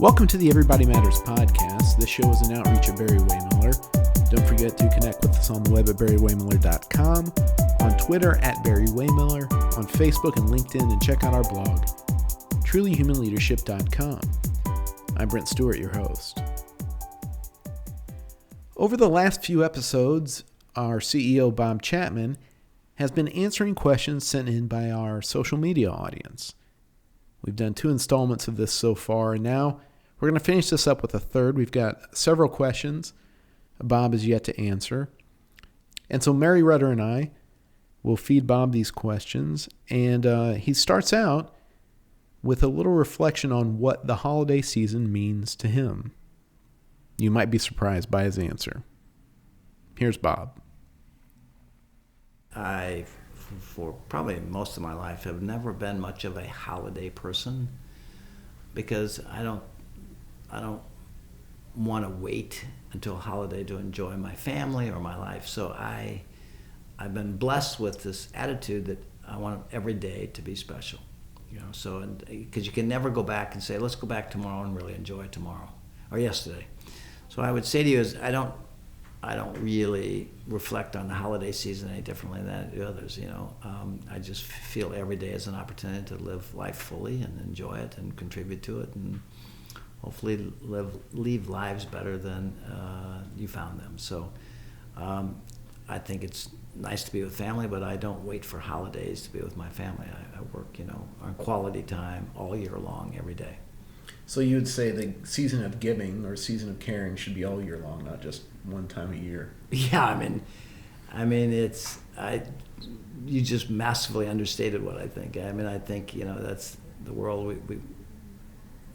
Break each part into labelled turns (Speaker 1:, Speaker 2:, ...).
Speaker 1: Welcome to the Everybody Matters podcast. This show is an outreach of Barry-Wehmiller. Don't forget to connect with us on the web at Barry-Wehmiller.com, on Twitter at Barry-Wehmiller, on Facebook and LinkedIn, and check out our blog, trulyhumanleadership.com. I'm Brent Stewart, your host. Over the last few episodes, our CEO, Bob Chapman, has been answering questions sent in by our social media audience. We've done 2 installments of this so far, and now we're going to finish this up with a third. We've got several questions Bob is yet to answer. And so Mary Rudder and I will feed Bob these questions, and he starts out with a little reflection on what the holiday season means to him. You might be surprised by his answer. Here's Bob.
Speaker 2: I, for probably most of my life, have never been much of a holiday person because I don't want to wait until a holiday to enjoy my family or my life. So I've been blessed with this attitude that I want every day to be special. So because you can never go back and say, let's go back tomorrow and really enjoy tomorrow or yesterday. So I would say to you is I don't really reflect on the holiday season any differently than I do others. I just feel every day is an opportunity to live life fully and enjoy it and contribute to it and hopefully leave lives better than you found them. So I think it's nice to be with family, but I don't wait for holidays to be with my family. I work, on quality time all year long, every day.
Speaker 1: So you would say the season of giving or season of caring should be all year long, not just one time a year.
Speaker 2: Yeah, I mean, you just massively understated what I think. I think that's the world.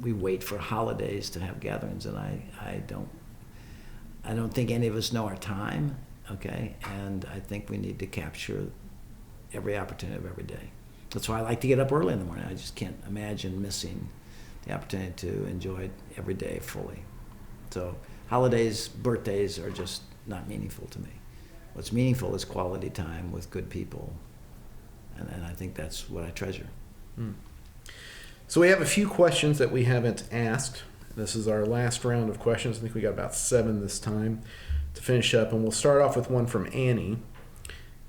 Speaker 2: We wait for holidays to have gatherings, and I don't think any of us know our time. Okay, and I think we need to capture every opportunity of every day. That's why I like to get up early in the morning. I just can't imagine missing the opportunity to enjoy it every day fully. So holidays, birthdays are just not meaningful to me. What's meaningful is quality time with good people, and I think that's what I treasure.
Speaker 1: So we have a few questions that we haven't asked. This is our last round of questions. I think we got about 7 this time to finish up, and we'll start off with one from Annie.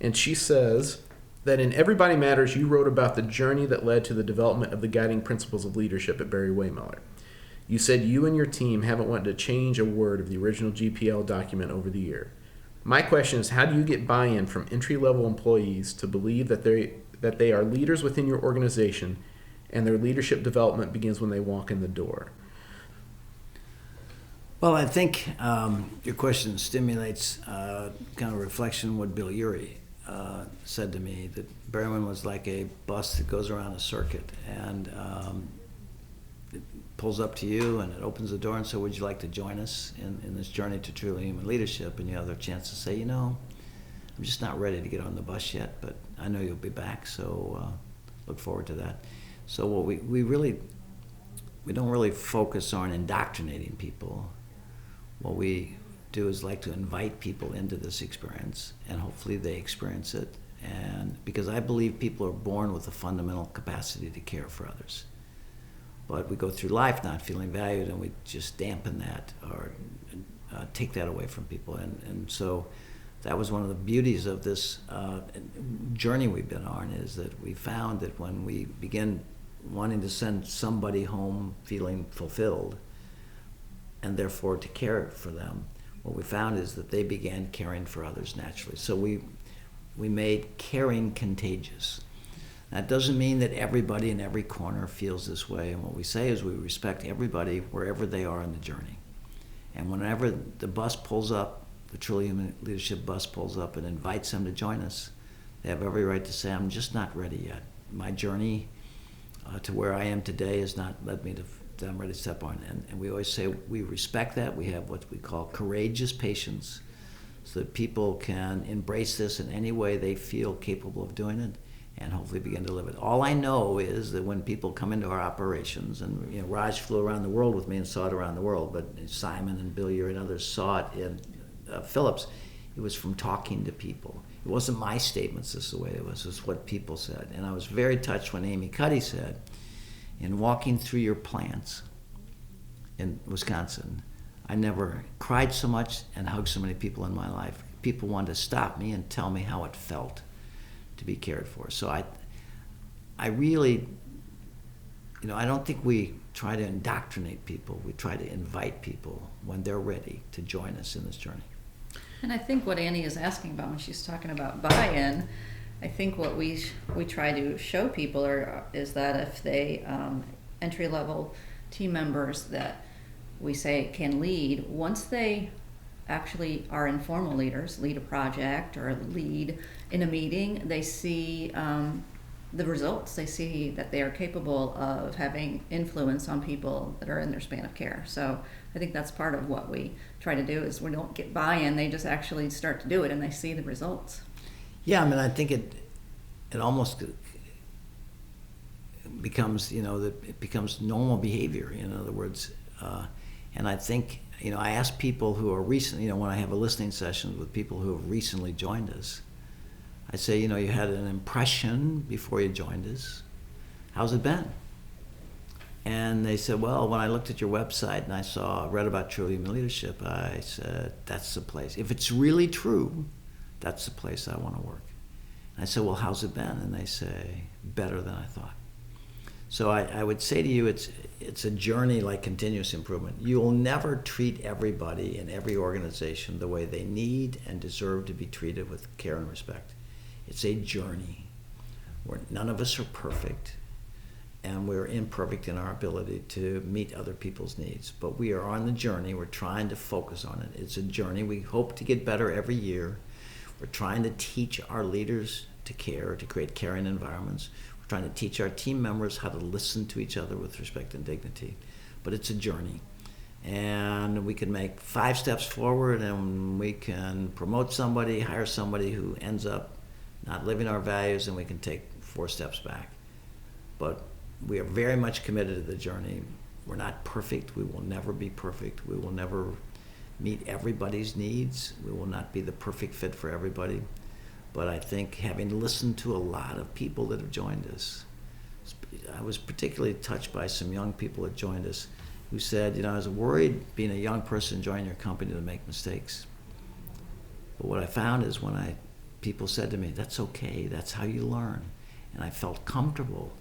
Speaker 1: And she says that in Everybody Matters, you wrote about the journey that led to the development of the guiding principles of leadership at Barry-Wehmiller. You said you and your team haven't wanted to change a word of the original GPL document over the year. My question is, how do you get buy-in from entry-level employees to believe that they are leaders within your organization and their leadership development begins when they walk in the door?
Speaker 2: Well, I think your question stimulates kind of reflection on what Bill Urey said to me, that Barry-Wehmiller was like a bus that goes around a circuit, and it pulls up to you and it opens the door and says, would you like to join us in this journey to truly human leadership? And you have the chance to say, I'm just not ready to get on the bus yet, but I know you'll be back, so look forward to that. So what we don't really focus on indoctrinating people. What we do is like to invite people into this experience, and hopefully they experience it. And because I believe people are born with a fundamental capacity to care for others. But we go through life not feeling valued, and we just dampen that or take that away from people. And so that was one of the beauties of this journey we've been on, is that we found that when we begin wanting to send somebody home feeling fulfilled, and therefore to care for them, what we found is that they began caring for others naturally. So we made caring contagious. That doesn't mean that everybody in every corner feels this way, and what we say is we respect everybody wherever they are in the journey. And whenever the bus pulls up, the Truly Human Leadership bus pulls up and invites them to join us, they have every right to say, I'm just not ready yet. My journey to where I am today has not led me to that I'm ready to step on. And we always say we respect that. We have what we call courageous patience, so that people can embrace this in any way they feel capable of doing it and hopefully begin to live it. All I know is that when people come into our operations, and Raj flew around the world with me and saw it around the world, but Simon and Bill Urey and others saw it in Phillips, it was from talking to people. It wasn't my statements, this is the way it was. It was what people said. And I was very touched when Amy Cuddy said, in walking through your plants, in Wisconsin, I never cried so much and hugged so many people in my life. People wanted to stop me and tell me how it felt to be cared for. So I really, I don't think we try to indoctrinate people. We try to invite people when they're ready to join us in this journey.
Speaker 3: And I think what Annie is asking about when she's talking about buy-in, I think what we try to show people is that if they entry-level team members that we say can lead, once they actually are informal leaders, lead a project or lead in a meeting, they see the results. They see that they are capable of having influence on people that are in their span of care. So I think that's part of what we try to do is we don't get buy-in, they just actually start to do it and they see the results.
Speaker 2: Yeah, I mean, I think it almost becomes, it becomes normal behavior, in other words. And I think, I ask people who are recent, when I have a listening session with people who have recently joined us, I say, you had an impression before you joined us. How's it been? And they said, well, when I looked at your website and I read about true human leadership, I said, that's the place. If it's really true, that's the place I want to work. And I said, well, how's it been? And they say, better than I thought. So I would say to you, it's a journey like continuous improvement. You will never treat everybody in every organization the way they need and deserve to be treated with care and respect. It's a journey where none of us are perfect, and we're imperfect in our ability to meet other people's needs. But we are on the journey. We're trying to focus on it. It's a journey. We hope to get better every year. We're trying to teach our leaders to care, to create caring environments. We're trying to teach our team members how to listen to each other with respect and dignity. But it's a journey. And we can make 5 steps forward, and we can promote somebody, hire somebody who ends up not living our values, and we can take 4 steps back. But we are very much committed to the journey. We're not perfect. We will never be perfect. We will never meet everybody's needs. We will not be the perfect fit for everybody. But I think having listened to a lot of people that have joined us, I was particularly touched by some young people that joined us who said, I was worried being a young person joining your company to make mistakes. But what I found is when people said to me, that's okay, that's how you learn. And I felt comfortable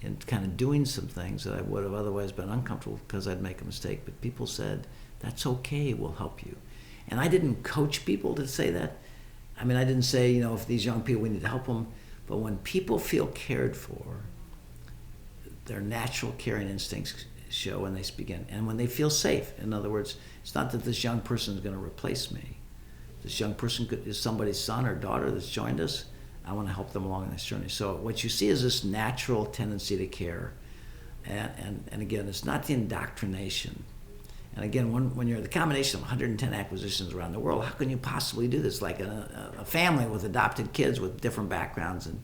Speaker 2: in kind of doing some things that I would have otherwise been uncomfortable because I'd make a mistake. But people said, that's okay, we'll help you. And I didn't coach people to say that. I mean, I didn't say, if these young people, we need to help them. But when people feel cared for, their natural caring instincts show and they begin. And when they feel safe, in other words, it's not that this young person is going to replace me. This young person is somebody's son or daughter that's joined us. I want to help them along in this journey. So what you see is this natural tendency to care. And again, it's not the indoctrination. And again, when you're the combination of 110 acquisitions around the world, how can you possibly do this? Like a family with adopted kids with different backgrounds. And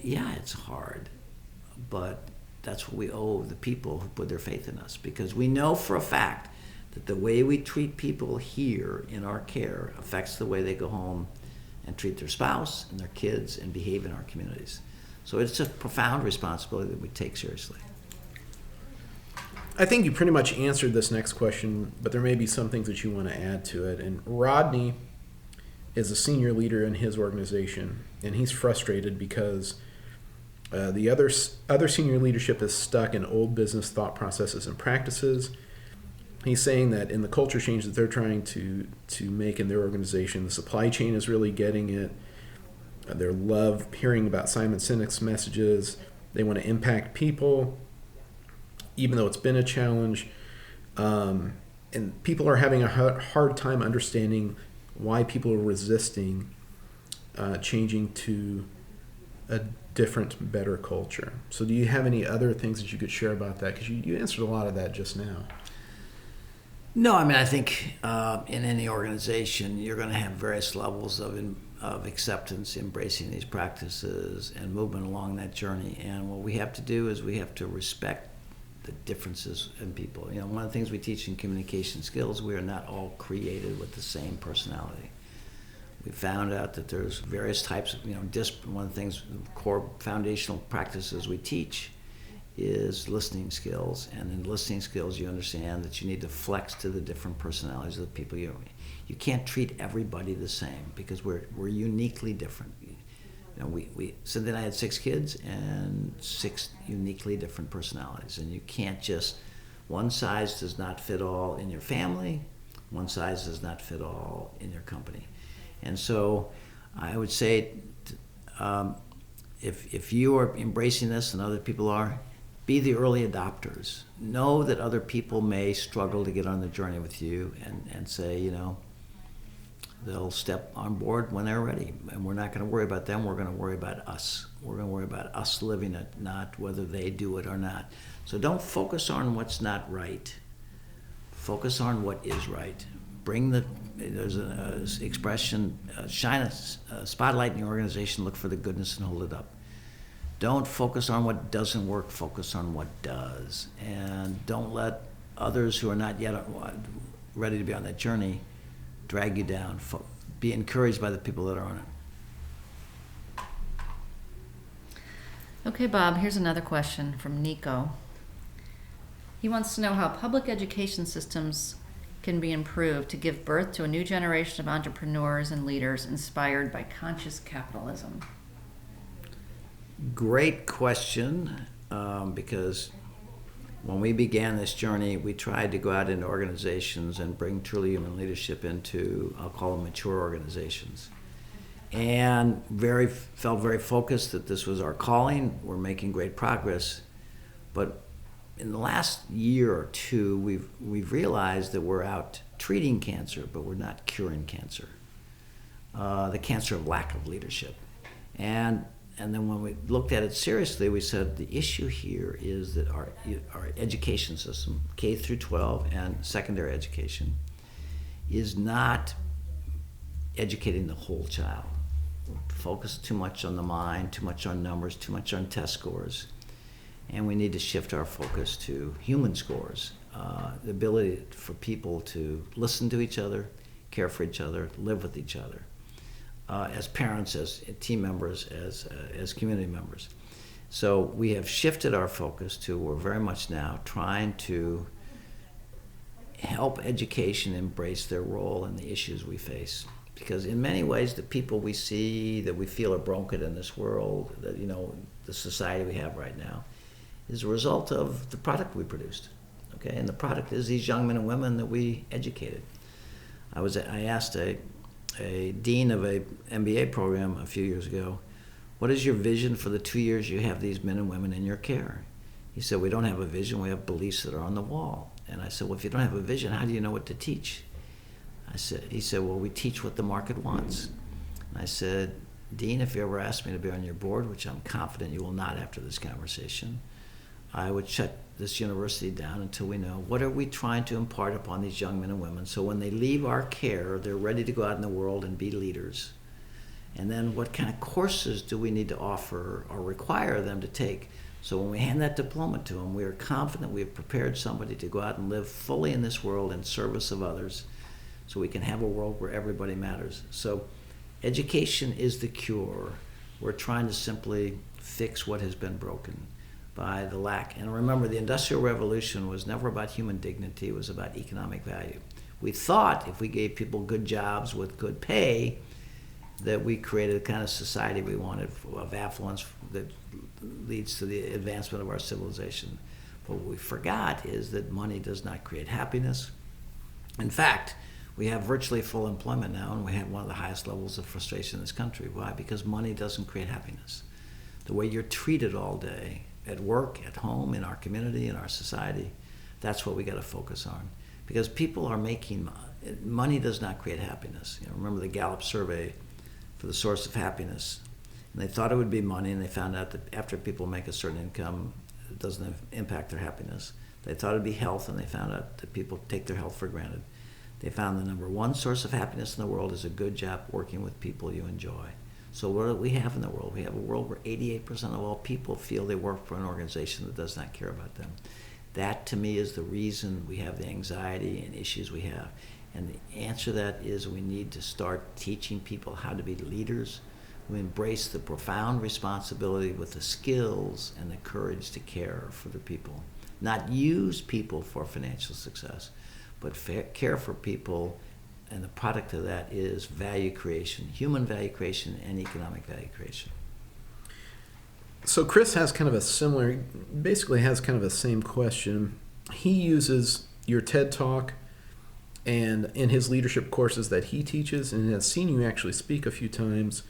Speaker 2: yeah, it's hard. But that's what we owe the people who put their faith in us. Because we know for a fact that the way we treat people here in our care affects the way they go home and treat their spouse and their kids and behave in our communities. So it's a profound responsibility that we take seriously.
Speaker 1: I think you pretty much answered this next question, but there may be some things that you want to add to it. And Rodney is a senior leader in his organization, and he's frustrated because the other senior leadership is stuck in old business thought processes and practices. He's saying that in the culture change that they're trying to make in their organization, the supply chain is really getting it. They love hearing about Simon Sinek's messages. They want to impact people, even though it's been a challenge. And people are having a hard time understanding why people are resisting changing to a different, better culture. So do you have any other things that you could share about that? Because you answered a lot of that just now.
Speaker 2: No, I mean, I think in any organization, you're going to have various levels of acceptance, embracing these practices, and movement along that journey. And what we have to do is we have to respect the differences in people. One of the things we teach in communication skills, we are not all created with the same personality. We found out that there's various types of, one of the things, core foundational practices we teach is listening skills. And in listening skills, you understand that you need to flex to the different personalities of the people you can't treat everybody the same because we're uniquely different. You know, Cynthia and I had 6 kids and 6 uniquely different personalities, and you can't just, one size does not fit all in your family, one size does not fit all in your company. And so I would say, if you are embracing this and other people are, be the early adopters. Know that other people may struggle to get on the journey with you and say, you know, they'll step on board when they're ready. And we're not going to worry about them, we're going to worry about us. We're going to worry about us living it, not whether they do it or not. So don't focus on what's not right. Focus on what is right. There's an expression, shine a spotlight in your organization, look for the goodness and hold it up. Don't focus on what doesn't work, focus on what does. And don't let others who are not yet ready to be on that journey drag you down. Be encouraged by the people that are on it.
Speaker 3: Okay, Bob, here's another question from Nico. He wants to know how public education systems can be improved to give birth to a new generation of entrepreneurs and leaders inspired by conscious capitalism.
Speaker 2: Great question, because when we began this journey, we tried to go out into organizations and bring truly human leadership into, I'll call them mature organizations. And felt very focused that this was our calling. We're making great progress. But in the last year or two, we've realized that we're out treating cancer, but we're not curing cancer. The cancer of lack of leadership. And then when we looked at it seriously, we said the issue here is that our education system, K through 12 and secondary education, is not educating the whole child. We're focused too much on the mind, too much on numbers, too much on test scores. And we need to shift our focus to human scores, the ability for people to listen to each other, care for each other, live with each other. As parents, as team members, as community members. So we have shifted our focus to, we're very much now trying to help education embrace their role in the issues we face. Because in many ways, the people we see that we feel are broken in this world, that, you know, the society we have right now, is a result of the product we produced. Okay, and the product is these young men and women that we educated. I asked a dean of a MBA program a few years ago, what is your vision for the 2 years you have these men and women in your care? He said, we don't have a vision, we have beliefs that are on the wall. And I said, well, if you don't have a vision, how do you know what to teach? He said, well, we teach what the market wants. And I said, Dean, if you ever ask me to be on your board, which I'm confident you will not after this conversation, I would shut this university down until we know what are we trying to impart upon these young men and women so when they leave our care, they're ready to go out in the world and be leaders. And then what kind of courses do we need to offer or require them to take so when we hand that diploma to them, we are confident we have prepared somebody to go out and live fully in this world in service of others so we can have a world where everybody matters. So education is the cure. We're trying to simply fix what has been broken by the lack. And remember, the Industrial Revolution was never about human dignity, it was about economic value. We thought if we gave people good jobs with good pay, that we created the kind of society we wanted of affluence that leads to the advancement of our civilization. But what we forgot is that money does not create happiness. In fact, we have virtually full employment now, and we have one of the highest levels of frustration in this country. Why? Because money doesn't create happiness. The way you're treated all day, at work, at home, in our community, in our society, that's what we got to focus on. Because people are making, money does not create happiness. You know, remember the Gallup survey for the source of happiness. And they thought it would be money, and they found out that after people make a certain income, it doesn't impact their happiness. They thought it would be health, and they found out that people take their health for granted. They found the number one source of happiness in the world is a good job working with people you enjoy. So what do we have in the world? We have a world where 88% of all people feel they work for an organization that does not care about them. That, to me, is the reason we have the anxiety and issues we have. And the answer to that is we need to start teaching people how to be leaders, who embrace the profound responsibility with the skills and the courage to care for the people. Not use people for financial success, but care for people, and the product of that is value creation, human value creation and economic value creation.
Speaker 1: So Chris has kind of a similar, basically has kind of a same question. He uses your TED Talk and in his leadership courses that he teaches, and has seen you actually speak a few times.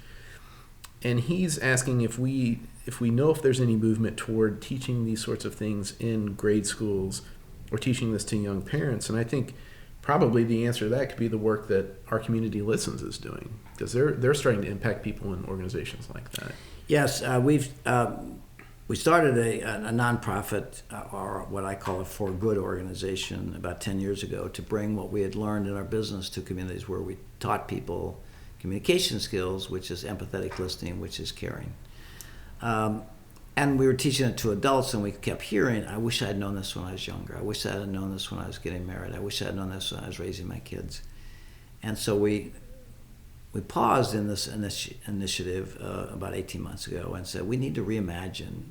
Speaker 1: And he's asking if we know if there's any movement toward teaching these sorts of things in grade schools or teaching this to young parents. And I think probably the answer to that could be the work that Our Community Listens is doing, because they're starting to impact people in organizations like that.
Speaker 2: Yes, we started a nonprofit, or what I call a for good organization, about 10 years ago, to bring what we had learned in our business to communities, where we taught people communication skills, which is empathetic listening, which is caring. And we were teaching it to adults, and we kept hearing, I wish I had known this when I was younger. I wish I had known this when I was getting married. I wish I had known this when I was raising my kids. And so we paused in this initiative about 18 months ago and said, we need to reimagine,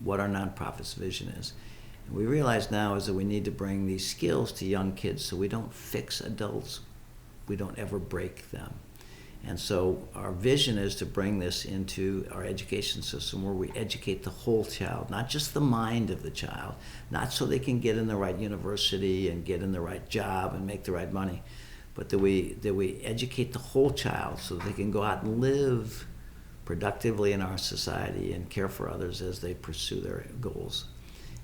Speaker 2: what our nonprofit's vision is. And we realize now is that we need to bring these skills to young kids so we don't fix adults, we don't ever break them. And so our vision is to bring this into our education system, where we educate the whole child, not just the mind of the child, not so they can get in the right university and get in the right job and make the right money, but that we educate the whole child so that they can go out and live productively in our society and care for others as they pursue their goals.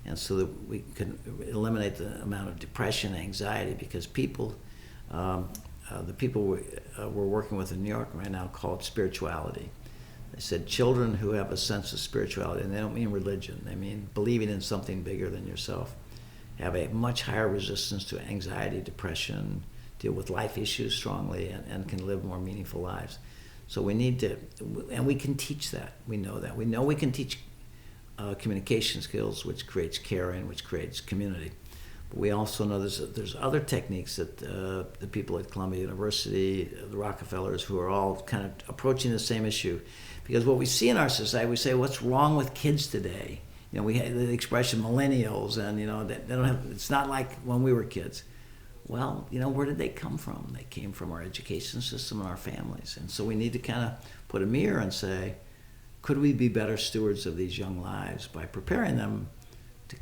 Speaker 2: And so that we can eliminate the amount of depression, anxiety, because people, the people we're working with in New York right now call it spirituality. They said children who have a sense of spirituality, and they don't mean religion, they mean believing in something bigger than yourself, have a much higher resistance to anxiety, depression, deal with life issues strongly, and can live more meaningful lives. So we need to, and we can teach that. We know that. We know we can teach communication skills, which creates caring, which creates community. But we also know there's other techniques that the people at Columbia University, the Rockefellers, who are all kind of approaching the same issue. Because what we see in our society, we say, what's wrong with kids today? We have the expression millennials, and they don't have. It's not like when we were kids. Well, where did they come from? They came from our education system and our families. And so we need to kind of put a mirror and say, could we be better stewards of these young lives by preparing them to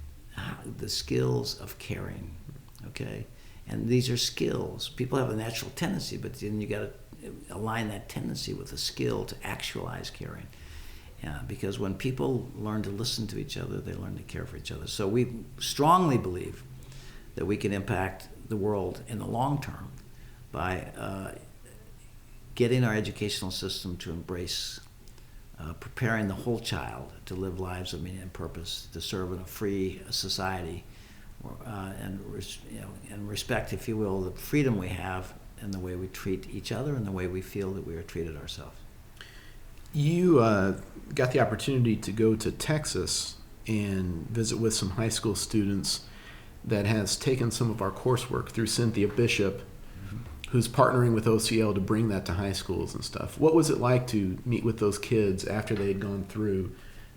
Speaker 2: the skills of caring, okay? And these are skills. People have a natural tendency, but then you got to align that tendency with a skill to actualize caring. Because when people learn to listen to each other, they learn to care for each other. So we strongly believe that we can impact the world in the long term by getting our educational system to embrace preparing the whole child to live lives of meaning and purpose, to serve in a free society, and respect, if you will, the freedom we have and the way we treat each other and the way we feel that we are treated ourselves.
Speaker 1: You got the opportunity to go to Texas and visit with some high school students that has taken some of our coursework through Cynthia Bishop, who's partnering with OCL to bring that to high schools and stuff. What was it like to meet with those kids after they had gone through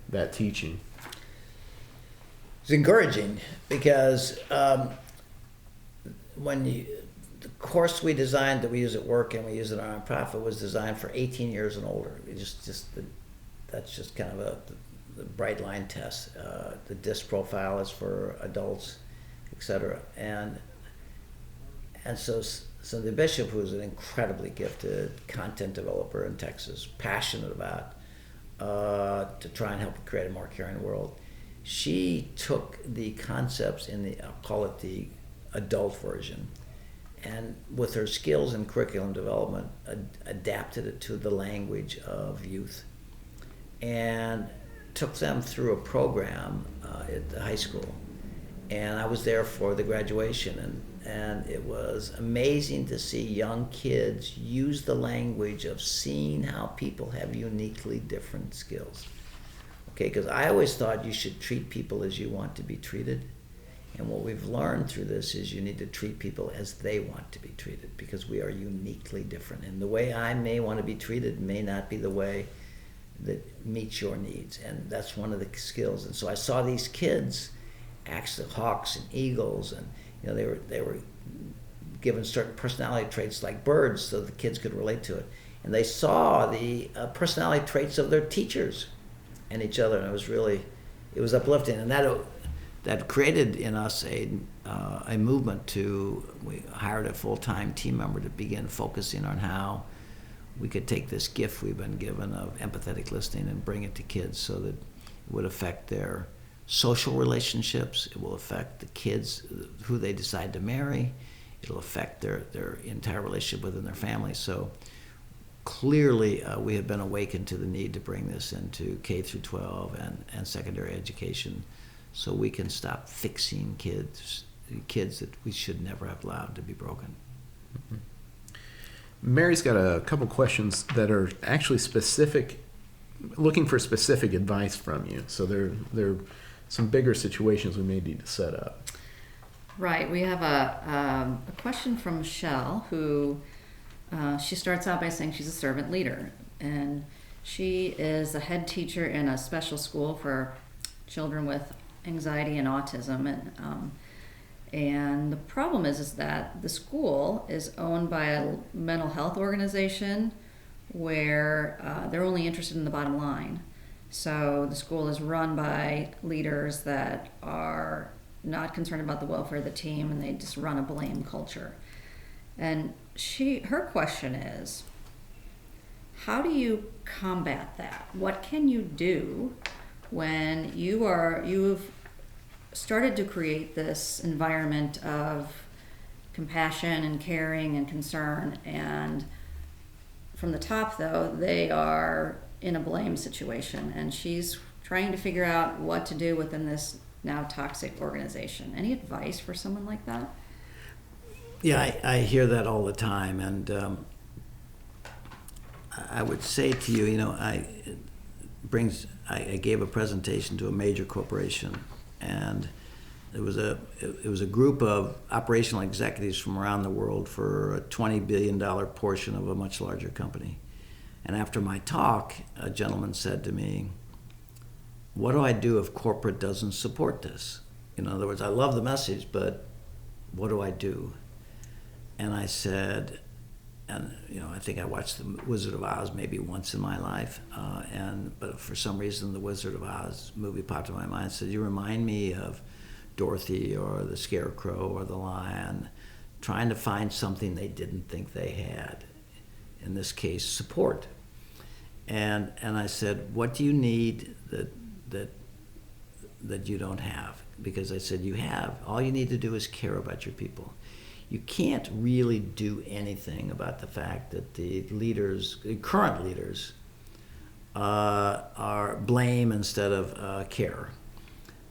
Speaker 1: that teaching?
Speaker 2: It's encouraging because the course we designed that we use at work and we use in our nonprofit was designed for 18 years and older. That's just kind of the bright line test. The DISC profile is for adults, etc. And so the Bishop, who's an incredibly gifted content developer in Texas, passionate about to try and help create a more caring world, she took the concepts in I'll call it the adult version, and with her skills in curriculum development, adapted it to the language of youth, and took them through a program at the high school. And I was there for the graduation, and it was amazing to see young kids use the language of seeing how people have uniquely different skills. Okay, because I always thought you should treat people as you want to be treated. And what we've learned through this is you need to treat people as they want to be treated, because we are uniquely different. And the way I may want to be treated may not be the way that meets your needs. And that's one of the skills. And so I saw these kids, actually hawks and eagles, and they were given certain personality traits like birds so the kids could relate to it. And they saw the personality traits of their teachers and each other, and it was uplifting. And that created in us a movement we hired a full-time team member to begin focusing on how we could take this gift we've been given of empathetic listening and bring it to kids so that it would affect their social relationships, it will affect the kids, who they decide to marry, it'll affect their entire relationship within their family. So clearly we have been awakened to the need to bring this into K through 12 and secondary education, so we can stop fixing kids that we should never have allowed to be broken.
Speaker 1: Mm-hmm. Mary's got a couple questions that are actually specific, looking for specific advice from you. So they're some bigger situations we may need to set up.
Speaker 3: Right. We have a question from Michelle, who she starts out by saying she's a servant leader, and she is a head teacher in a special school for children with anxiety and autism, and the problem is that the school is owned by a mental health organization where they're only interested in the bottom line. So the school is run by leaders that are not concerned about the welfare of the team, and they just run a blame culture. And her question is, how do you combat that? What can you do when you've started to create this environment of compassion and caring and concern, and from the top, though, they are in a blame situation, and she's trying to figure out what to do within this now toxic organization. Any advice for someone like that?
Speaker 2: Yeah, I hear that all the time, and I would say to you, I gave a presentation to a major corporation, and it was a group of operational executives from around the world for a $20 billion portion of a much larger company. And after my talk, a gentleman said to me, "What do I do if corporate doesn't support this? In other words, I love the message, but what do I do?" And I said, I think I watched The Wizard of Oz maybe once in my life, but for some reason the Wizard of Oz movie popped in my mind. It said, "You remind me of Dorothy or the Scarecrow or the Lion, trying to find something they didn't think they had. In this case, support." And I said, "What do you need that you don't have?" Because I said, all you need to do is care about your people. You can't really do anything about the fact that the current leaders, are blame instead of care.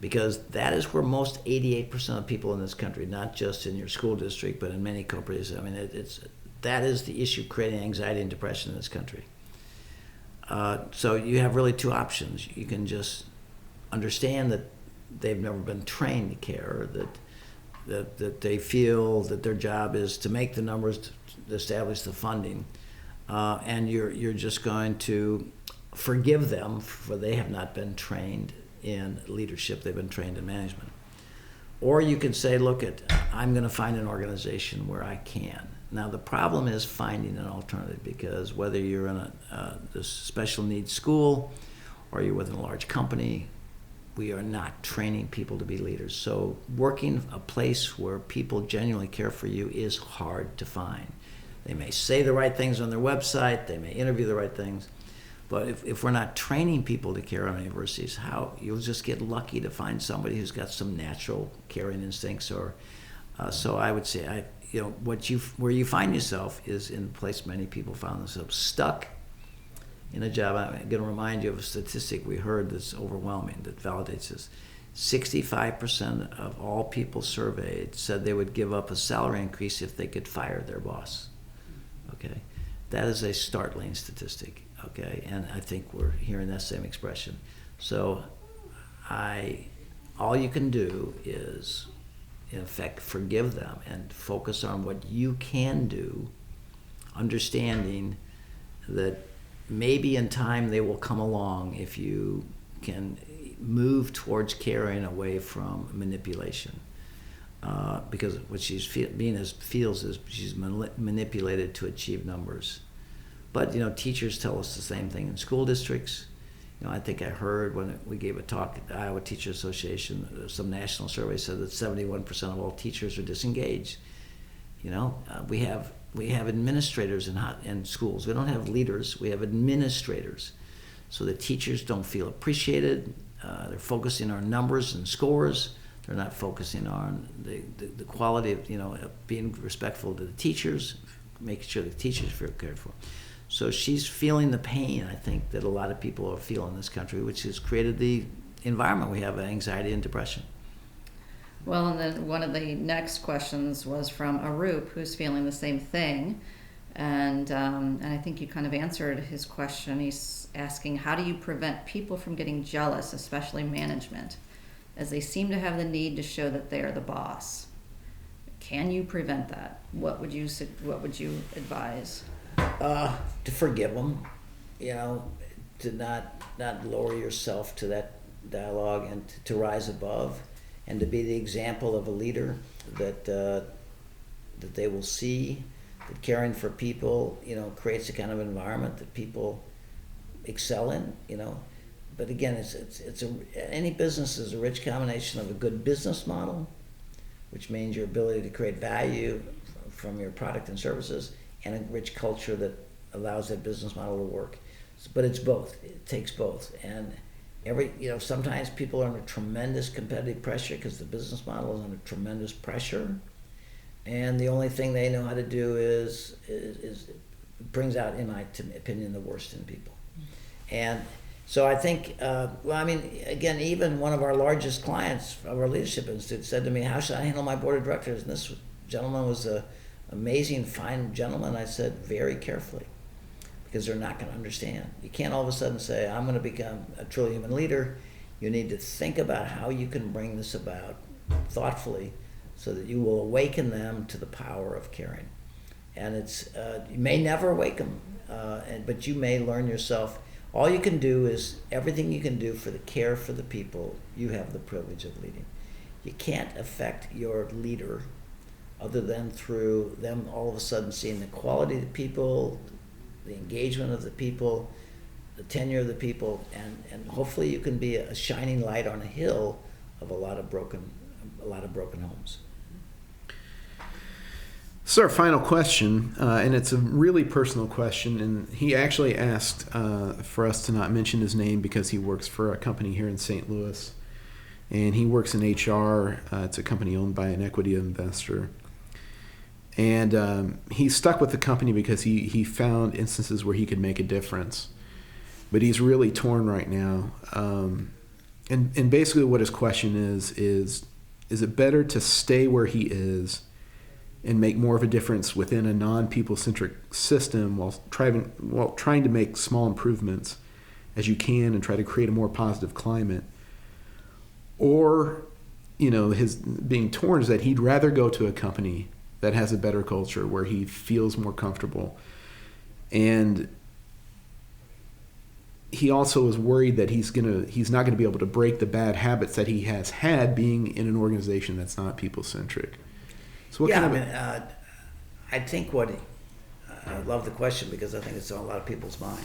Speaker 2: Because that is where most 88% of people in this country, not just in your school district, but in many companies, that is the issue creating anxiety and depression in this country. So you have really two options. You can just understand that they've never been trained to care, that they feel that their job is to make the numbers, to establish the funding, and you're just going to forgive them for they have not been trained in leadership, they've been trained in management. Or you can say, look, I'm going to find an organization where I can. Now the problem is finding an alternative, because whether you're in this special needs school or you're within a large company, we are not training people to be leaders. So working a place where people genuinely care for you is hard to find. They may say the right things on their website, they may interview the right things, but if we're not training people to care on universities, you'll just get lucky to find somebody who's got some natural caring instincts. So I would say, where you find yourself is in the place many people found themselves, stuck in a job. I'm going to remind you of a statistic we heard that's overwhelming, that validates this. 65% of all people surveyed said they would give up a salary increase if they could fire their boss. Okay, that is a startling statistic. Okay, and I think we're hearing that same expression. So all you can do is in effect, forgive them and focus on what you can do, understanding that maybe in time they will come along if you can move towards caring away from manipulation. Because what she's feels is she's manipulated to achieve numbers. But teachers tell us the same thing in school districts. I think I heard when we gave a talk at the Iowa Teachers Association, some national survey said that 71% of all teachers are disengaged. We have administrators in schools. We don't have leaders. We have administrators. So the teachers don't feel appreciated. They're focusing on numbers and scores. They're not focusing on the quality of being respectful to the teachers, making sure the teachers feel cared for. So she's feeling the pain, I think, that a lot of people are feeling in this country, which has created the environment we have, anxiety and depression.
Speaker 3: Well, and then one of the next questions was from Arup, who's feeling the same thing. And I think you kind of answered his question. He's asking, how do you prevent people from getting jealous, especially management, as they seem to have the need to show that they are the boss? Can you prevent that? What would you advise?
Speaker 2: To forgive them, to not lower yourself to that dialogue, and to rise above, and to be the example of a leader that they will see, that caring for people, creates a kind of environment that people excel in, But again, any business is a rich combination of a good business model, which means your ability to create value from your product and services, and a rich culture that allows that business model to work. But it's both. It takes both. And sometimes people are under tremendous competitive pressure because the business model is under tremendous pressure. And the only thing they know how to do is brings out, in my opinion, the worst in people. And so I think, again, even one of our largest clients of our Leadership Institute said to me, how should I handle my board of directors? And this gentleman was an amazing, fine gentleman. I said, very carefully, because they're not going to understand. You can't all of a sudden say, I'm going to become a truly human leader. You need to think about how you can bring this about thoughtfully so that you will awaken them to the power of caring. And you may never awaken them, but you may learn yourself. All you can do is everything you can do for the care for the people you have the privilege of leading. You can't affect your leader other than through them all of a sudden seeing the quality of the people, the engagement of the people, the tenure of the people, and hopefully you can be a shining light on a hill of a lot of broken homes.
Speaker 1: So our final question, and it's a really personal question, and he actually asked for us to not mention his name because he works for a company here in St. Louis, and he works in HR. It's a company owned by an equity investor. And he's stuck with the company because he found instances where he could make a difference. But he's really torn right now. And basically what his question is it better to stay where he is and make more of a difference within a non-people-centric system while trying to make small improvements as you can and try to create a more positive climate? Or, his being torn is that he'd rather go to a company that has a better culture where he feels more comfortable. And he also is worried that he's not gonna be able to break the bad habits that he has had being in an organization that's not people-centric. So
Speaker 2: I think I love the question because I think it's on a lot of people's mind.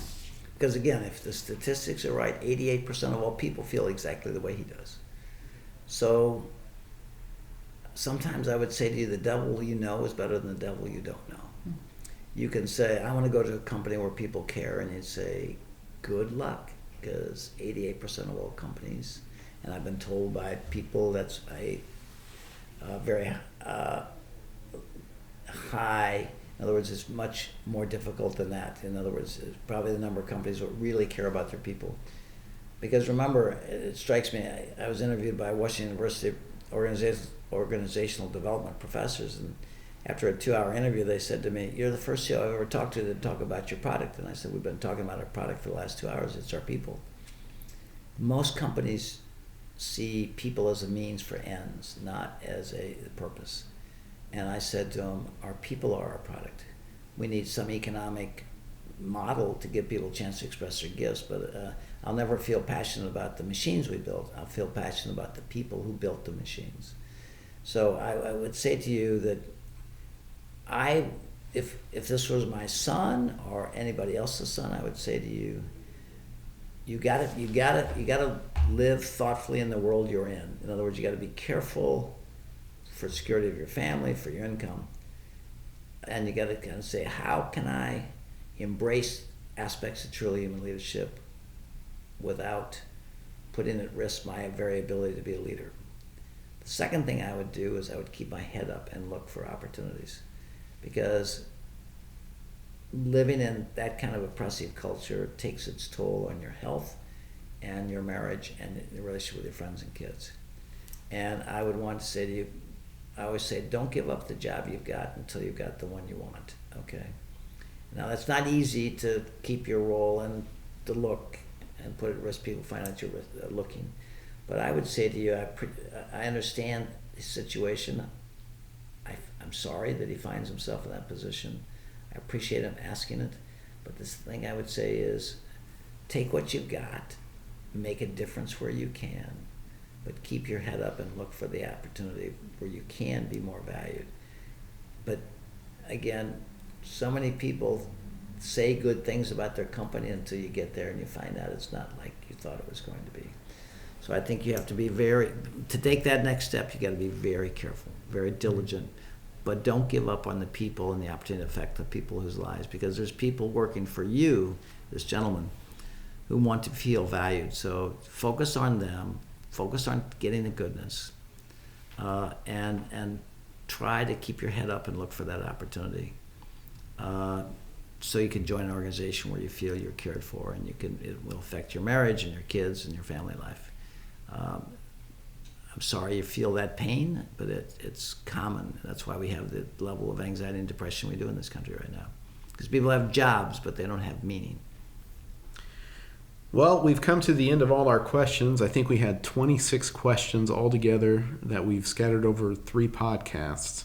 Speaker 2: Because again, if the statistics are right, 88% of all people feel exactly the way he does. So sometimes I would say to you, the devil you know is better than the devil you don't know. You can say, I want to go to a company where people care, and you'd say, good luck, because 88% of all companies, and I've been told by people that's a very high, in other words, it's much more difficult than that. In other words, it's probably the number of companies that really care about their people. Because remember, it strikes me, I was interviewed by Washington University organizational development professors, and after a 2-hour interview, they said to me, you're the first CEO I've ever talked to talk about your product. And I said, we've been talking about our product for the last 2 hours. It's our people. Most companies see people as a means for ends, not as a purpose. And I said to him, our people are our product. We need some economic model to give people a chance to express their gifts, but I'll never feel passionate about the machines we built. I'll feel passionate about the people who built the machines. So I would say to you that if this was my son or anybody else's son, I would say to you, you gotta live thoughtfully in the world you're in. In other words, you gotta be careful for the security of your family, for your income, and you gotta kind of say, how can I embrace aspects of truly human leadership without putting at risk my very ability to be a leader? The second thing I would do is I would keep my head up and look for opportunities, because living in that kind of oppressive culture takes its toll on your health and your marriage and your relationship with your friends and kids. And I would want to say to you, I always say, don't give up the job you've got until you've got the one you want, okay? Now, that's not easy to keep your role and to look and put at risk people find out you're looking. But I would say to you, I understand his situation. I'm sorry that he finds himself in that position. I appreciate him asking it. But this thing I would say is, take what you've got, make a difference where you can, but keep your head up and look for the opportunity where you can be more valued. But again, so many people say good things about their company until you get there and you find out it's not like you thought it was going to be. So I think you have to be to take that next step, you got to be very careful, very diligent, but don't give up on the people and the opportunity to affect the people whose lives, because there's people working for you, this gentleman, who want to feel valued. So focus on them, focus on getting the goodness, and try to keep your head up and look for that opportunity. So you can join an organization where you feel you're cared for, and it will affect your marriage and your kids and your family life. I'm sorry you feel that pain, but it's common. That's why we have the level of anxiety and depression we do in this country right now. Because people have jobs, but they don't have meaning.
Speaker 1: Well, we've come to the end of all our questions. I think we had 26 questions altogether that we've scattered over 3 podcasts.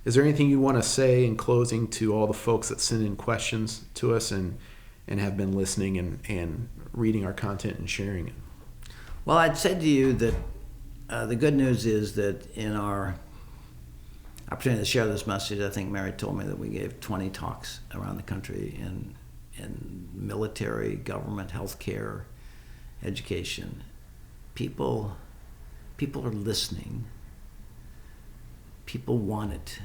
Speaker 1: Is there anything you want to say in closing to all the folks that send in questions to us and have been listening and reading our content and sharing it?
Speaker 2: Well, I'd said to you that the good news is that in our opportunity to share this message, I think Mary told me that we gave 20 talks around the country in military, government, healthcare, education. People are listening. People want it.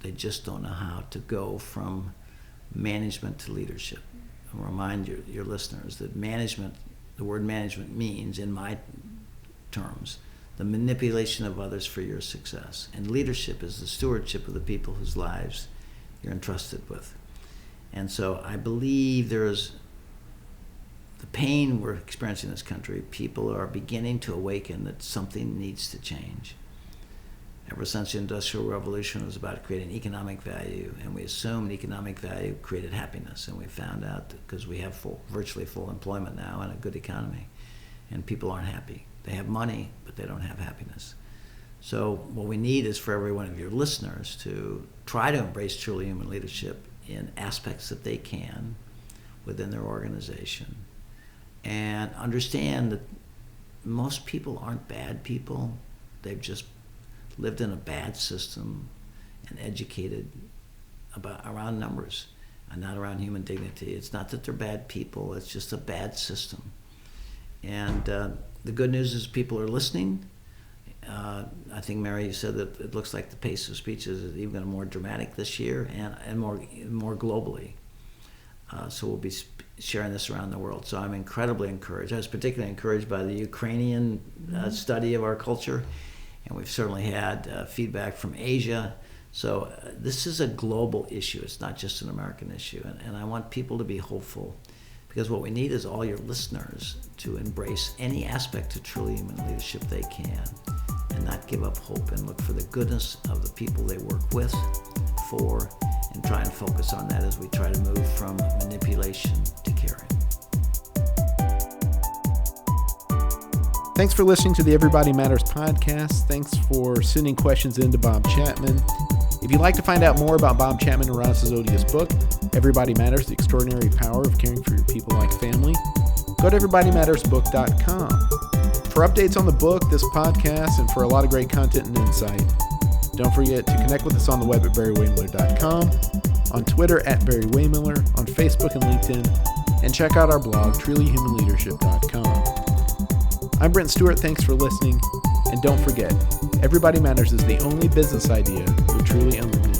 Speaker 2: They just don't know how to go from management to leadership. I'll remind your listeners that the word management means, in my terms, the manipulation of others for your success. And leadership is the stewardship of the people whose lives you're entrusted with. And so I believe there's the pain we're experiencing in this country. People are beginning to awaken that something needs to change. Ever since the Industrial Revolution, it was about creating economic value, and we assumed economic value created happiness, and we found out that because we have virtually full employment now and a good economy, and people aren't happy. They have money, but they don't have happiness. So what we need is for every one of your listeners to try to embrace truly human leadership in aspects that they can within their organization, and understand that most people aren't bad people. They've just lived in a bad system and educated around numbers and not around human dignity. It's not that they're bad people, it's just a bad system. And the good news is people are listening. I think, Mary, you said that it looks like the pace of speech is even more dramatic this year and more globally. So we'll be sharing this around the world. So I'm incredibly encouraged. I was particularly encouraged by the Ukrainian study of our culture, and we've certainly had feedback from Asia. So this is a global issue. It's not just an American issue. And I want people to be hopeful, because what we need is all your listeners to embrace any aspect of truly human leadership they can, and not give up hope, and look for the goodness of the people they work with, for, and try and focus on that as we try to move from manipulation to caring.
Speaker 1: Thanks for listening to the Everybody Matters podcast. Thanks for sending questions in to Bob Chapman. If you'd like to find out more about Bob Chapman and Ross Odious book, Everybody Matters, The Extraordinary Power of Caring for Your People Like Family, go to everybodymattersbook.com. For updates on the book, this podcast, and for a lot of great content and insight, don't forget to connect with us on the web at Barry-Wehmiller.com, on Twitter at Barry-Wehmiller, on Facebook and LinkedIn, and check out our blog, trulyhumanleadership.com. I'm Brent Stewart. Thanks for listening. And don't forget, Everybody Matters is the only business idea with truly unlimited